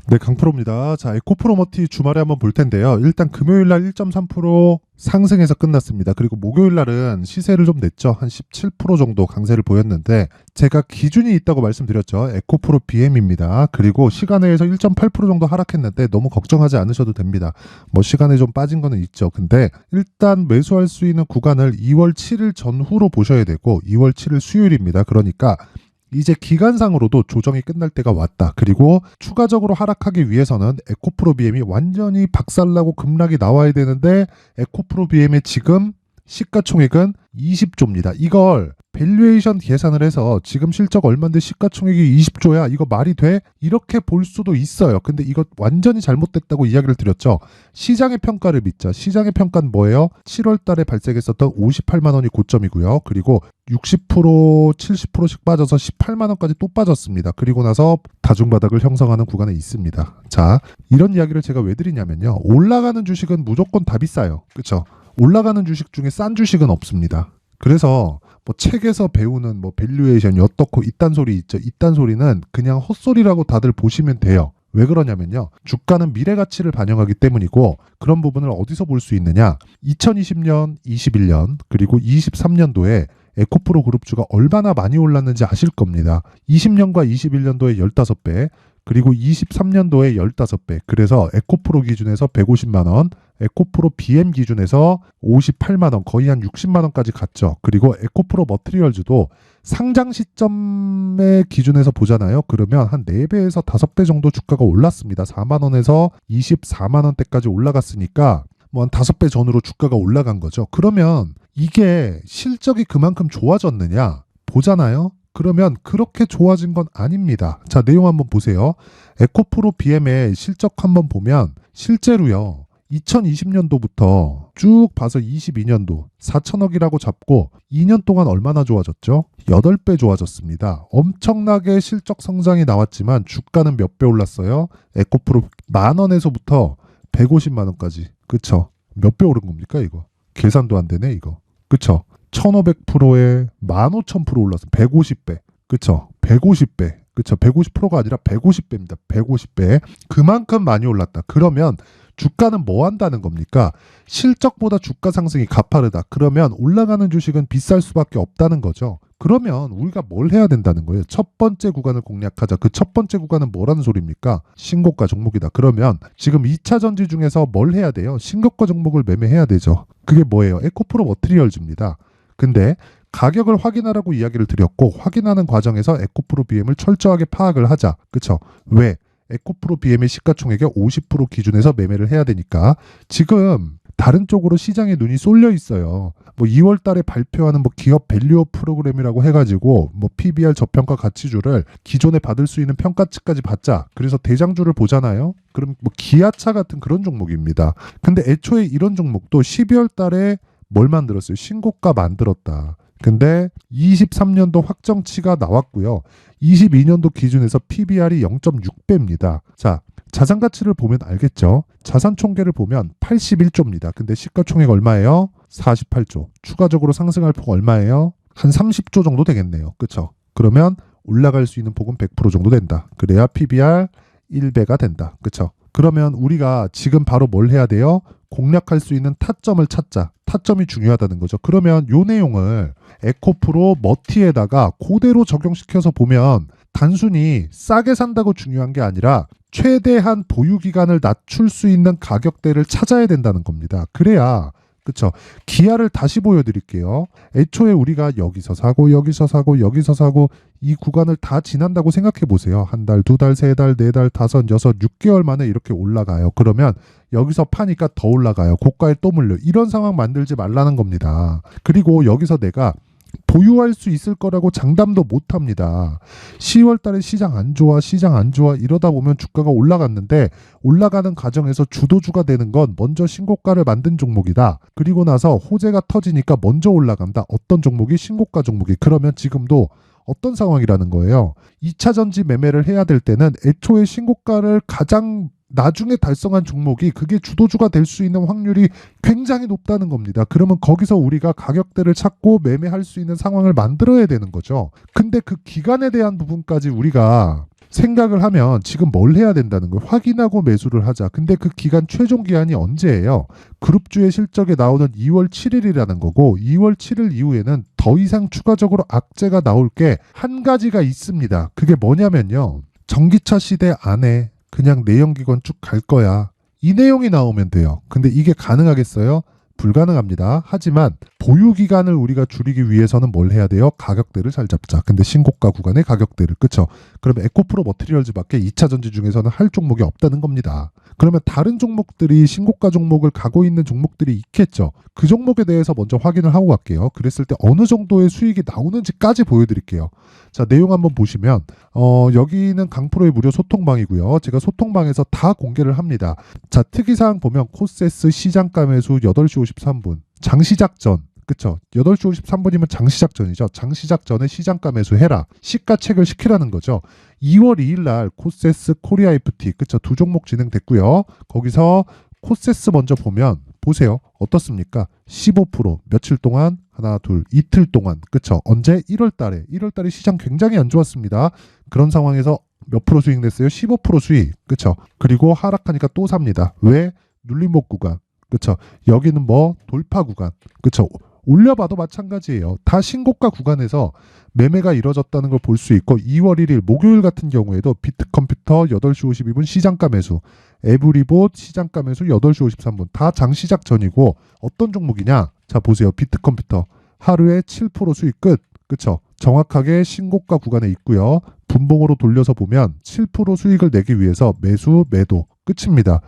네, 강프로입니다. 자, 에코프로머티 주말에 한번 볼 텐데요. 일단 금요일 날 1.3% 상승해서 끝났습니다. 그리고 목요일 날은 시세를 좀 냈죠. 한 17% 정도 강세를 보였는데 제가 기준이 있다고 말씀드렸죠. 에코프로 BM입니다. 그리고 시간외에서 1.8% 정도 하락했는데 너무 걱정하지 않으셔도 됩니다. 뭐 시간에 좀 빠진 거는 있죠. 근데 일단 매수할 수 있는 구간을 2월 7일 전후로 보셔야 되고 2월 7일 수요일입니다. 그러니까 이제 기간상으로도 조정이 끝날 때가 왔다. 그리고 추가적으로 하락하기 위해서는 에코프로 BM이 완전히 박살나고 급락이 나와야 되는데 에코프로 BM의 지금 시가총액은 20조입니다. 이걸 밸류에이션 계산을 해서 지금 실적 얼마인데 시가총액이 20조야. 이거 말이 돼? 이렇게 볼 수도 있어요. 근데 이거 완전히 잘못됐다고 이야기를 드렸죠. 시장의 평가를 믿자. 시장의 평가는 뭐예요? 7월 달에 발생했었던 58만 원이 고점이고요. 그리고 60%, 70%씩 빠져서 18만 원까지 또 빠졌습니다. 그리고 나서 다중바닥을 형성하는 구간에 있습니다. 자, 이런 이야기를 제가 왜 드리냐면요. 올라가는 주식은 무조건 다 비싸요. 그렇죠? 올라가는 주식 중에 싼 주식은 없습니다. 그래서 뭐 책에서 배우는 뭐 밸류에이션이 어떻고 이딴 소리 있죠. 이딴 소리는 그냥 헛소리라고 다들 보시면 돼요. 왜 그러냐면요. 주가는 미래 가치를 반영하기 때문이고 그런 부분을 어디서 볼 수 있느냐. 2020년, 21년 그리고 23년도에 에코프로 그룹주가 얼마나 많이 올랐는지 아실 겁니다. 20년과 21년도에 15배, 그리고 23년도에 15배. 그래서 에코프로 기준에서 150만 원, 에코프로 BM 기준에서 58만 원, 거의 한 60만 원까지 갔죠. 그리고 에코프로 머티리얼즈도 상장 시점의 기준에서 보잖아요. 그러면 한 4배에서 5배 정도 주가가 올랐습니다. 4만 원에서 24만 원대까지 올라갔으니까 뭐 한 5배 전으로 주가가 올라간 거죠. 그러면 이게 실적이 그만큼 좋아졌느냐? 보잖아요. 그러면 그렇게 좋아진 건 아닙니다. 자, 내용 한번 보세요. 에코프로 BM의 실적 한번 보면 실제로요. 2020년도부터 쭉 봐서 22년도 4천억이라고 잡고 2년 동안 얼마나 좋아졌죠? 8배 좋아졌습니다. 엄청나게 실적 성장이 나왔지만 주가는 몇 배 올랐어요? 에코프로 만 원에서부터 150만 원까지. 그쵸? 몇 배 오른 겁니까 이거? 계산도 안 되네 이거. 그쵸? 1500%에 15,000% 올랐어. 150배. 그쵸? 150배. 그쵸? 150%가 아니라 150배입니다. 150배. 그만큼 많이 올랐다. 그러면 주가는 뭐 한다는 겁니까? 실적보다 주가 상승이 가파르다. 그러면 올라가는 주식은 비쌀 수밖에 없다는 거죠. 그러면 우리가 뭘 해야 된다는 거예요? 첫 번째 구간을 공략하자. 그 첫 번째 구간은 뭐라는 소리입니까? 신고가 종목이다. 그러면 지금 2차 전지 중에서 뭘 해야 돼요? 신고가 종목을 매매해야 되죠. 그게 뭐예요? 에코프로 머티리얼즈입니다. 근데 가격을 확인하라고 이야기를 드렸고 확인하는 과정에서 에코프로 BM을 철저하게 파악을 하자. 그쵸? 왜? 에코프로 BM의 시가총액의 50% 기준에서 매매를 해야 되니까 지금 다른 쪽으로 시장에 눈이 쏠려 있어요. 뭐 2월 달에 발표하는 뭐 기업 밸류업 프로그램이라고 해가지고 뭐 PBR 저평가 가치주를 기존에 받을 수 있는 평가치까지 받자. 그래서 대장주를 보잖아요. 그럼 뭐 기아차 같은 그런 종목입니다. 근데 애초에 이런 종목도 12월 달에 뭘 만들었어요? 신고가 만들었다. 근데 23년도 확정치가 나왔고요. 22년도 기준에서 PBR이 0.6배입니다. 자, 자산 가치를 보면 알겠죠? 자산 총계를 보면 81조입니다. 근데 시가총액 얼마예요? 48조. 추가적으로 상승할 폭 얼마예요? 한 30조 정도 되겠네요. 그쵸? 그러면 올라갈 수 있는 폭은 100% 정도 된다. 그래야 PBR 1배가 된다. 그쵸? 그러면 우리가 지금 바로 뭘 해야 돼요? 공략할 수 있는 타점을 찾자. 타점이 중요하다는 거죠. 그러면 요 내용을 에코프로 머티에다가 그대로 적용시켜서 보면 단순히 싸게 산다고 중요한 게 아니라 최대한 보유 기간을 낮출 수 있는 가격대를 찾아야 된다는 겁니다. 그래야 그쵸? 기아를 다시 보여드릴게요. 애초에 우리가 여기서 사고 여기서 사고 여기서 사고 이 구간을 다 지난다고 생각해 보세요. 한 달, 두 달, 세 달, 네 달, 다섯, 여섯, 6개월 만에 이렇게 올라가요. 그러면 여기서 파니까 더 올라가요. 고가에 또 물려. 이런 상황 만들지 말라는 겁니다. 그리고 여기서 내가 보유할 수 있을 거라고 장담도 못 합니다. 10월 달에 시장 안 좋아, 시장 안 좋아 이러다 보면 주가가 올라갔는데 올라가는 과정에서 주도주가 되는 건 먼저 신고가를 만든 종목이다. 그리고 나서 호재가 터지니까 먼저 올라간다. 어떤 종목이 신고가 종목이. 그러면 지금도 어떤 상황이라는 거예요. 2차 전지 매매를 해야 될 때는 애초에 신고가를 가장 나중에 달성한 종목이 그게 주도주가 될 수 있는 확률이 굉장히 높다는 겁니다. 그러면 거기서 우리가 가격대를 찾고 매매할 수 있는 상황을 만들어야 되는 거죠. 근데 그 기간에 대한 부분까지 우리가 생각을 하면 지금 뭘 해야 된다는 걸 확인하고 매수를 하자. 근데 그 기간 최종 기한이 언제예요? 그룹주의 실적에 나오는 2월 7일이라는 거고 2월 7일 이후에는 더 이상 추가적으로 악재가 나올 게 한 가지가 있습니다. 그게 뭐냐면요. 전기차 시대 안에 그냥 내연기관 쭉 갈 거야. 이 내용이 나오면 돼요. 근데 이게 가능하겠어요? 불가능합니다. 하지만 보유기간을 우리가 줄이기 위해서는 뭘 해야 돼요? 가격대를 잘 잡자. 근데 신고가 구간의 가격대를. 그쵸? 그러면 에코프로 머티리얼즈밖에 2차 전지 중에서는 할 종목이 없다는 겁니다. 그러면 다른 종목들이 신고가 종목을 가고 있는 종목들이 있겠죠. 그 종목에 대해서 먼저 확인을 하고 갈게요. 그랬을 때 어느 정도의 수익이 나오는지까지 보여드릴게요. 자, 내용 한번 보시면 여기는 강프로의 무료 소통방이고요. 제가 소통방에서 다 공개를 합니다. 자, 특이사항 보면 코세스 시장가 매수 8시 53분 장시작 전. 그쵸? 8시 53분이면 장시작 전이죠. 장시작 전에 시장가 매수해라. 시가 체크를 시키라는 거죠. 2월 2일 날 코세스 코리아 FT. 그쵸? 두 종목 진행됐고요. 거기서 코세스 먼저 보면 보세요. 어떻습니까? 15% 며칠 동안 하나 둘 이틀 동안. 그쵸? 언제? 1월 달에. 1월 달에 시장 굉장히 안 좋았습니다. 그런 상황에서 몇 프로 수익 냈어요? 15% 수익. 그쵸? 그리고 하락하니까 또 삽니다. 왜? 눌림목 구간. 그쵸? 여기는 뭐 돌파 구간. 그쵸? 올려봐도 마찬가지예요. 다 신고가 구간에서 매매가 이뤄졌다는 걸 볼 수 있고 2월 1일 목요일 같은 경우에도 비트컴퓨터 8시 52분 시장가 매수, 에브리봇 시장가 매수 8시 53분 다 장시작 전이고 어떤 종목이냐? 자 보세요. 비트컴퓨터 하루에 7% 수익 끝. 그쵸? 정확하게 신고가 구간에 있고요. 분봉으로 돌려서 보면 7% 수익을 내기 위해서 매수, 매도 끝입니다.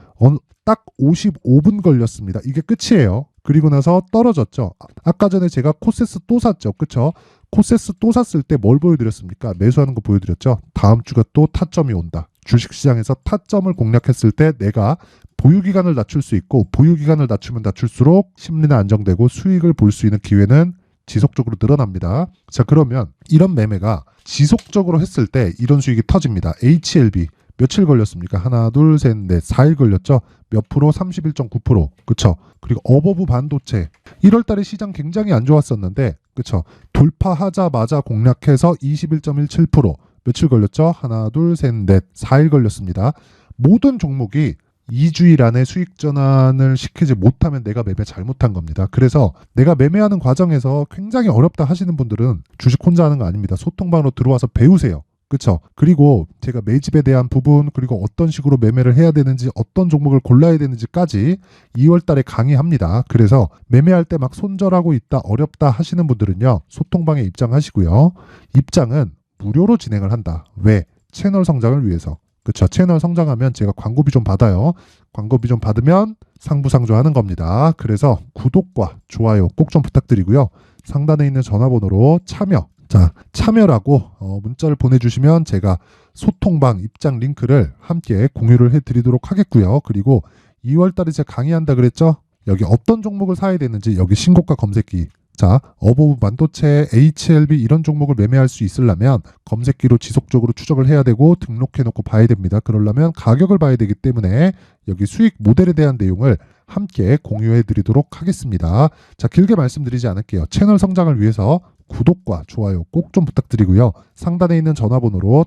딱 55분 걸렸습니다. 이게 끝이에요. 그리고 나서 떨어졌죠. 아까 전에 제가 코세스 또 샀죠. 그쵸? 코세스 또 샀을 때 뭘 보여드렸습니까? 매수하는 거 보여드렸죠. 다음 주가 또 타점이 온다. 주식시장에서 타점을 공략했을 때 내가 보유기간을 낮출 수 있고 보유기간을 낮추면 낮출수록 심리는 안정되고 수익을 볼 수 있는 기회는 지속적으로 늘어납니다. 자 그러면 이런 매매가 지속적으로 했을 때 이런 수익이 터집니다. HLB 며칠 걸렸습니까? 하나, 둘, 셋, 넷, 4일 걸렸죠? 몇 프로? 31.9%. 그쵸? 그리고 어버브 반도체. 1월 달에 시장 굉장히 안 좋았었는데, 그쵸? 돌파하자마자 공략해서 21.17%. 며칠 걸렸죠? 하나, 둘, 셋, 넷, 4일 걸렸습니다. 모든 종목이 2주일 안에 수익 전환을 시키지 못하면 내가 매매 잘못한 겁니다. 그래서 내가 매매하는 과정에서 굉장히 어렵다 하시는 분들은 주식 혼자 하는 거 아닙니다. 소통방으로 들어와서 배우세요. 그쵸? 그리고 제가 매집에 대한 부분 그리고 어떤 식으로 매매를 해야 되는지 어떤 종목을 골라야 되는지까지 2월 달에 강의합니다. 그래서 매매할 때 막 손절하고 있다 어렵다 하시는 분들은요. 소통방에 입장하시고요. 입장은 무료로 진행을 한다. 왜? 채널 성장을 위해서. 그쵸? 채널 성장하면 제가 광고비 좀 받아요. 광고비 좀 받으면 상부상조하는 겁니다. 그래서 구독과 좋아요 꼭 좀 부탁드리고요. 상단에 있는 전화번호로 참여라고 문자를 보내주시면 제가 소통방 입장 링크를 함께 공유를 해드리도록 하겠고요. 그리고 2월 달에 제가 강의한다 그랬죠? 여기 어떤 종목을 사야 되는지 여기 신고가 검색기. 자, 어버브 반도체, HLB 이런 종목을 매매할 수 있으려면 검색기로 지속적으로 추적을 해야 되고 등록해놓고 봐야 됩니다. 그러려면 가격을 봐야 되기 때문에 여기 수익 모델에 대한 내용을 함께 공유해 드리도록 하겠습니다. 자, 길게 말씀드리지 않을게요. 채널 성장을 위해서 구독과 좋아요 꼭 좀 부탁드리고요. 상단에 있는 전화번호로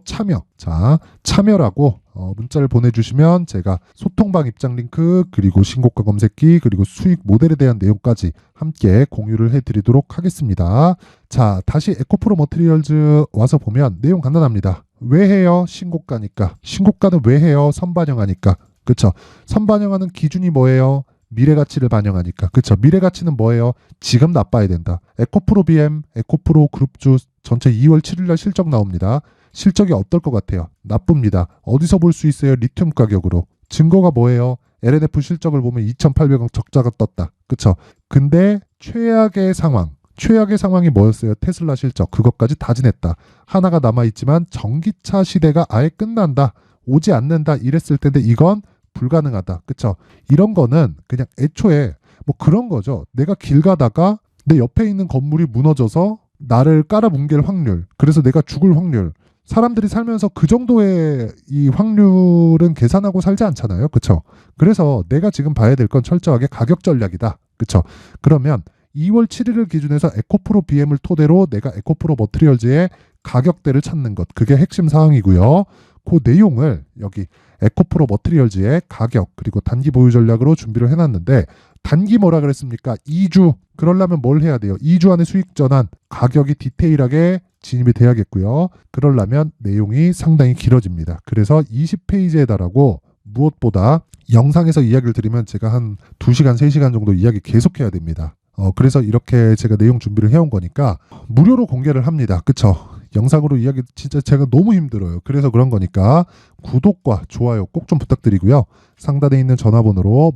참여라고 문자를 보내주시면 제가 소통방 입장 링크 그리고 신고가 검색기 그리고 수익 모델에 대한 내용까지 함께 공유를 해드리도록 하겠습니다. 자 다시 에코프로 머티리얼즈 와서 보면 내용 간단합니다. 왜 해요? 신고가니까. 신고가는 왜 해요? 선반영하니까. 그쵸? 선반영하는 기준이 뭐예요? 미래가치를 반영하니까. 그쵸? 미래가치는 뭐예요? 지금 나빠야 된다. 에코프로 BM, 에코프로 그룹주 전체 2월 7일날 실적 나옵니다. 실적이 어떨 것 같아요? 나쁩니다. 어디서 볼 수 있어요? 리튬 가격으로. 증거가 뭐예요? LNF 실적을 보면 2,800억 적자가 떴다. 그쵸? 근데 최악의 상황이 뭐였어요? 테슬라 실적. 그것까지 다 지냈다. 하나가 남아있지만 전기차 시대가 아예 끝난다. 오지 않는다. 이랬을 텐데 이건 불가능하다. 그쵸? 이런 거는 그냥 애초에 뭐 그런 거죠. 내가 길 가다가 내 옆에 있는 건물이 무너져서 나를 깔아뭉갤 확률. 그래서 내가 죽을 확률. 사람들이 살면서 그 정도의 이 확률은 계산하고 살지 않잖아요. 그쵸? 그래서 내가 지금 봐야 될 건 철저하게 가격 전략이다. 그쵸? 그러면 2월 7일을 기준해서 에코프로 BM을 토대로 내가 에코프로 머티리얼즈의 가격대를 찾는 것. 그게 핵심 사항이고요. 그 내용을 여기 에코프로 머티리얼즈의 가격 그리고 단기 보유 전략으로 준비를 해놨는데, 단기 뭐라 그랬습니까? 2주. 그러려면 뭘 해야 돼요? 2주 안에 수익 전환, 가격이 디테일하게 진입이 돼야겠고요. 그러려면 내용이 상당히 길어집니다. 그래서 20페이지에 달하고, 무엇보다 영상에서 이야기를 드리면 제가 한 2시간, 3시간 정도 이야기 계속해야 됩니다. 그래서 이렇게 제가 내용 준비를 해온 거니까 무료로 공개를 합니다. 그쵸? 영상으로 이야기 진짜 제가 너무 힘들어요. 그래서 그런 거니까 구독과 좋아요 꼭 좀 부탁드리고요. 상단에 있는 전화번호로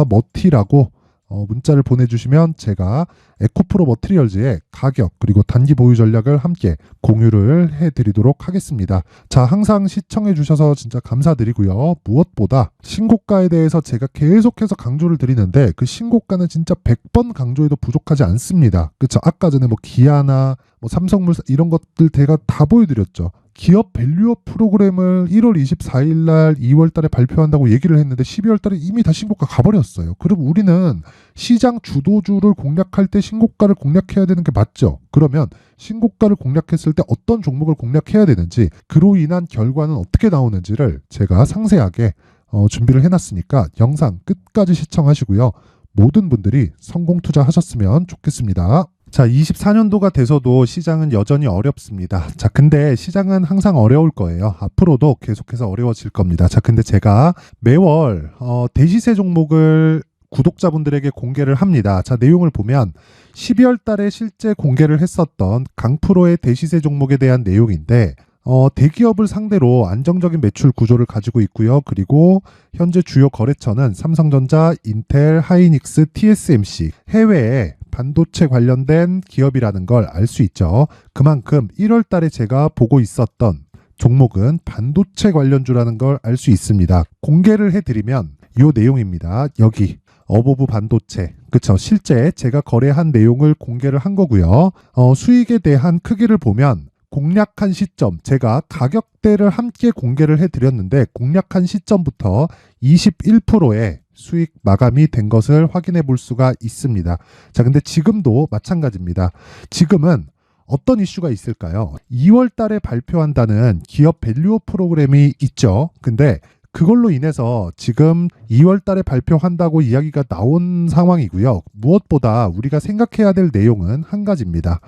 머티라고 문자를 보내주시면 제가 에코프로 머티리얼즈의 가격 그리고 단기 보유 전략을 함께 공유를 해드리도록 하겠습니다. 자, 항상 시청해주셔서 진짜 감사드리고요. 무엇보다 신고가에 대해서 제가 계속해서 강조를 드리는데, 그 신고가는 진짜 100번 강조해도 부족하지 않습니다. 그쵸? 아까 전에 뭐 기아나 뭐 삼성물산 이런 것들 제가 다 보여드렸죠. 기업 밸류업 프로그램을 1월 24일 날 2월 달에 발표한다고 얘기를 했는데 12월 달에 이미 다 신고가 가버렸어요. 그럼 우리는 시장 주도주를 공략할 때 신고가를 공략해야 되는 게 맞죠? 그러면 신고가를 공략했을 때 어떤 종목을 공략해야 되는지, 그로 인한 결과는 어떻게 나오는지를 제가 상세하게 준비를 해놨으니까 영상 끝까지 시청하시고요. 모든 분들이 성공 투자하셨으면 좋겠습니다. 자, 24년도가 돼서도 시장은 여전히 어렵습니다. 자, 근데 시장은 항상 어려울 거예요. 앞으로도 계속해서 어려워질 겁니다. 자, 근데 제가 매월 대시세 종목을 구독자분들에게 공개를 합니다. 자, 내용을 보면 12월 달에 실제 공개를 했었던 강프로의 대시세 종목에 대한 내용인데, 대기업을 상대로 안정적인 매출 구조를 가지고 있고요. 그리고 현재 주요 거래처는 삼성전자, 인텔, 하이닉스, TSMC, 해외에 반도체 관련된 기업이라는 걸 알 수 있죠. 그만큼 1월 달에 제가 보고 있었던 종목은 반도체 관련주라는 걸 알 수 있습니다. 공개를 해드리면 이 내용입니다. 여기 어보브 반도체, 그쵸? 실제 제가 거래한 내용을 공개를 한 거고요. 수익에 대한 크기를 보면 공략한 시점, 제가 가격대를 함께 공개를 해드렸는데 공략한 시점부터 21%의 수익 마감이 된 것을 확인해 볼 수가 있습니다. 자, 근데 지금도 마찬가지입니다. 지금은 어떤 이슈가 있을까요? 2월 달에 발표한다는 기업 밸류업 프로그램이 있죠. 근데 그걸로 인해서 지금 2월 달에 발표한다고 이야기가 나온 상황이고요. 무엇보다 우리가 생각해야 될 내용은 한 가지입니다.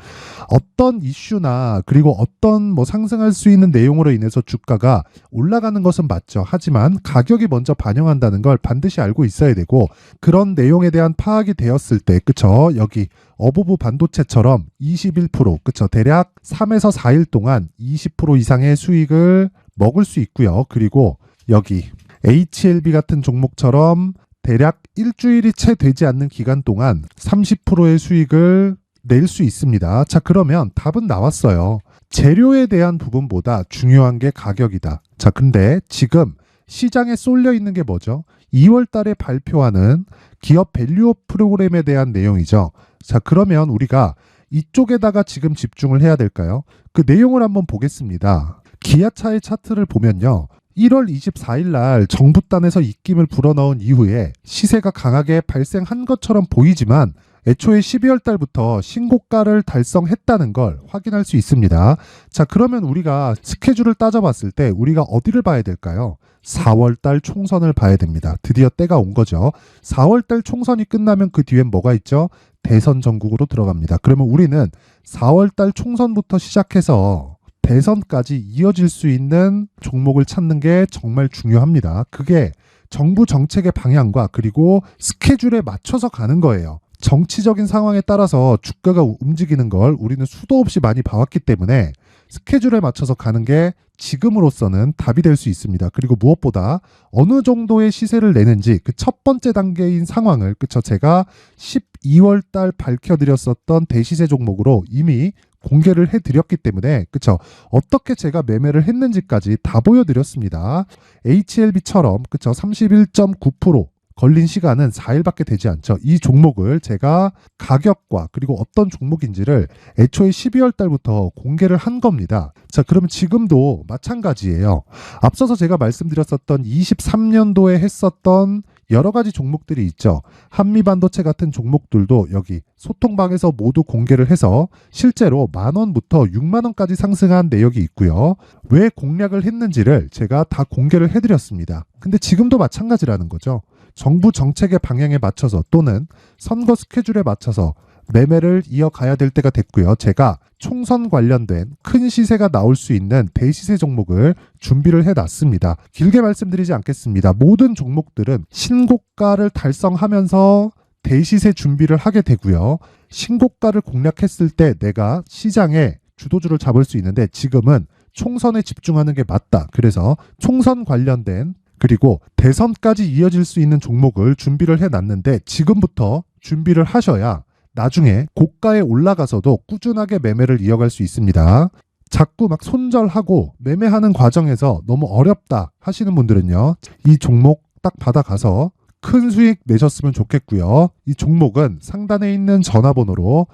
어떤 이슈나 그리고 어떤 뭐 상승할 수 있는 내용으로 인해서 주가가 올라가는 것은 맞죠. 하지만 가격이 먼저 반영한다는 걸 반드시 알고 있어야 되고, 그런 내용에 대한 파악이 되었을 때, 그쵸? 여기 어보브 반도체처럼 21%, 그쵸? 대략 3에서 4일 동안 20% 이상의 수익을 먹을 수 있고요. 그리고 여기 HLB 같은 종목처럼 대략 일주일이 채 되지 않는 기간 동안 30%의 수익을 낼 수 있습니다. 자, 그러면 답은 나왔어요. 재료에 대한 부분보다 중요한 게 가격이다. 자, 근데 지금 시장에 쏠려 있는 게 뭐죠? 2월 달에 발표하는 기업 밸류업 프로그램에 대한 내용이죠. 자, 그러면 우리가 이쪽에다가 지금 집중을 해야 될까요? 그 내용을 한번 보겠습니다. 기아차의 차트를 보면요. 1월 24일 날 정부단에서 입김을 불어넣은 이후에 시세가 강하게 발생한 것처럼 보이지만 애초에 12월 달부터 신고가를 달성했다는 걸 확인할 수 있습니다. 자, 그러면 우리가 스케줄을 따져봤을 때 우리가 어디를 봐야 될까요? 4월 달 총선을 봐야 됩니다. 드디어 때가 온 거죠. 4월 달 총선이 끝나면 그 뒤엔 뭐가 있죠? 대선 전국으로 들어갑니다. 그러면 우리는 4월 달 총선부터 시작해서 대선까지 이어질 수 있는 종목을 찾는 게 정말 중요합니다. 그게 정부 정책의 방향과 그리고 스케줄에 맞춰서 가는 거예요. 정치적인 상황에 따라서 주가가 움직이는 걸 우리는 수도 없이 많이 봐왔기 때문에 스케줄에 맞춰서 가는 게 지금으로서는 답이 될 수 있습니다. 그리고 무엇보다 어느 정도의 시세를 내는지 그 첫 번째 단계인 상황을, 그쵸? 제가 12월 달 밝혀드렸었던 대시세 종목으로 이미 공개를 해드렸기 때문에, 그쵸? 어떻게 제가 매매를 했는지까지 다 보여드렸습니다. HLB처럼, 그쵸? 31.9% 걸린 시간은 4일밖에 되지 않죠. 이 종목을 제가 가격과 그리고 어떤 종목인지를 애초에 12월 달부터 공개를 한 겁니다. 자, 그러면 지금도 마찬가지예요. 앞서서 제가 말씀드렸었던 23년도에 했었던 여러 가지 종목들이 있죠. 한미반도체 같은 종목들도 여기 소통방에서 모두 공개를 해서 실제로 10,000원부터 60,000원까지 상승한 내역이 있고요. 왜 공략을 했는지를 제가 다 공개를 해드렸습니다. 근데 지금도 마찬가지라는 거죠. 정부 정책의 방향에 맞춰서 또는 선거 스케줄에 맞춰서 매매를 이어가야 될 때가 됐고요. 제가 총선 관련된 큰 시세가 나올 수 있는 대시세 종목을 준비를 해놨습니다. 길게 말씀드리지 않겠습니다. 모든 종목들은 신고가를 달성하면서 대시세 준비를 하게 되고요. 신고가를 공략했을 때 내가 시장에 주도주를 잡을 수 있는데 지금은 총선에 집중하는 게 맞다. 그래서 총선 관련된 그리고 대선까지 이어질 수 있는 종목을 준비를 해놨는데 지금부터 준비를 하셔야 나중에 고가에 올라가서도 꾸준하게 매매를 이어갈 수 있습니다. 자꾸 막 손절하고 매매하는 과정에서 너무 어렵다 하시는 분들은요. 이 종목 딱 받아가서 큰 수익 내셨으면 좋겠고요. 이 종목은 상단에 있는 전화번호로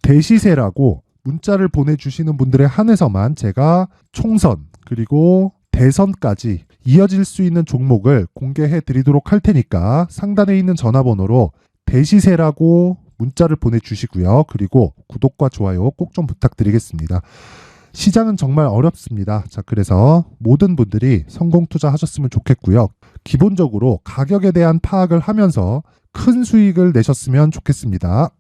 대시세라고 문자를 보내주시는 분들에 한해서만 제가 총선 그리고 대선까지 이어질 수 있는 종목을 공개해 드리도록 할 테니까 상단에 있는 전화번호로 대시세라고 문자를 보내주시고요. 그리고 구독과 좋아요 꼭 좀 부탁드리겠습니다. 시장은 정말 어렵습니다. 자, 그래서 모든 분들이 성공 투자하셨으면 좋겠고요. 기본적으로 가격에 대한 파악을 하면서 큰 수익을 내셨으면 좋겠습니다.